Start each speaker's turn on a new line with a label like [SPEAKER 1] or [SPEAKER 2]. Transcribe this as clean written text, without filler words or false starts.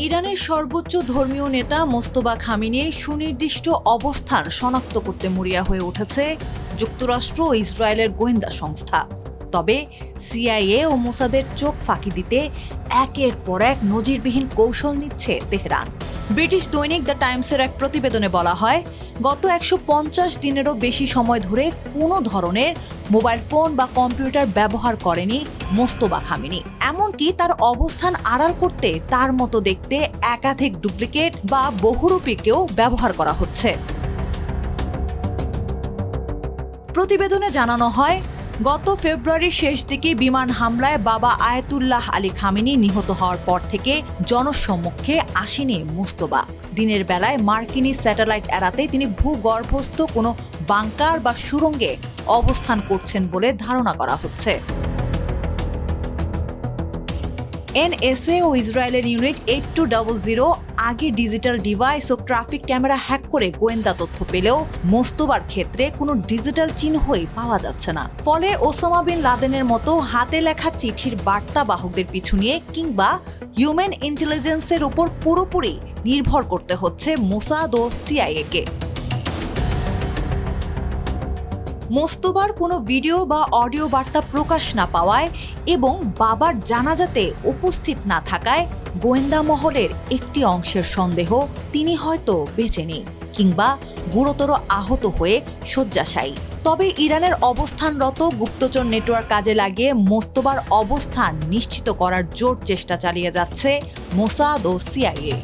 [SPEAKER 1] ইরানের সর্বোচ্চ ধর্মীয় নেতা মোস্তফা খামেনির সুনির্দিষ্ট অবস্থান শনাক্ত করতে মরিয়া হয়ে উঠেছে যুক্তরাষ্ট্র ও ইসরায়েলের গোয়েন্দা সংস্থা। তবে সিআইএ ও মোসাদের চোখ ফাঁকি দিতে একের পর এক নজিরবিহীন কৌশল নিচ্ছে তেহরান। ব্রিটিশ দৈনিক দ্য টাইমসের এক প্রতিবেদনে বলা হয়, গত ১৫০ দিনেরও বেশি সময় ধরে কোনো ধরনের মোবাইল ফোন বা কম্পিউটার ব্যবহার করেনি মোস্তফা খামেনি। এমনকি তার অবস্থান আড়াল করতে তার মতো দেখতে একাধিক ডুপ্লিকেট বা বহুরূপীকেও ব্যবহার করা হচ্ছে। প্রতিবেদনে জানানো হয়, গত ফেব্রুয়ারির শেষ দিকে বিমান হামলায় বাবা আয়াতুল্লাহ আলী খামেনি নিহত হওয়ার পর থেকে জনসম্মুখে আসেনি মোস্তফা। দিনের বেলায় মার্কিনী স্যাটেলাইট এড়াতে তিনি ভূগর্ভস্থ কোনো বাংকার বা সুড়ঙ্গে অবস্থান করছেন বলে ধারণা করা হচ্ছে। এনএসএ ও ইসরায়েলের ইউনিট 8200 আগে ডিজিটাল ডিভাইস ও ট্রাফিক ক্যামেরা হ্যাক করে গোয়েন্দা তথ্য পেলেও মোস্তফার ক্ষেত্রে কোনো ডিজিটাল চিহ্নই পাওয়া যাচ্ছে না। ফলে ওসামা বিন লাদেনের মতো হাতে লেখা চিঠির বার্তা বাহকদের পিছু নিয়ে কিংবা হিউম্যান ইন্টেলিজেন্সের উপর পুরোপুরি নির্ভর করতে হচ্ছে মোসাদ ও সিআইএ-কে। মোস্তফার কোনো ভিডিও বা অডিও বার্তা প্রকাশ না পাওয়ায় এবং বাবার জানাজাতে উপস্থিত না থাকায় গোয়েন্দা মহলের একটি অংশের সন্দেহ তিনি হয়তো বেঁচে নেই কিংবা গুরুতর আহত হয়ে শয্যাশায়ী। তবে ইরানের অবস্থানরত গুপ্তচর নেটওয়ার্ক কাজে লাগিয়ে মোস্তফার অবস্থান নিশ্চিত করার জোর চেষ্টা চালিয়ে যাচ্ছে মোসাদ ও সিআইএ।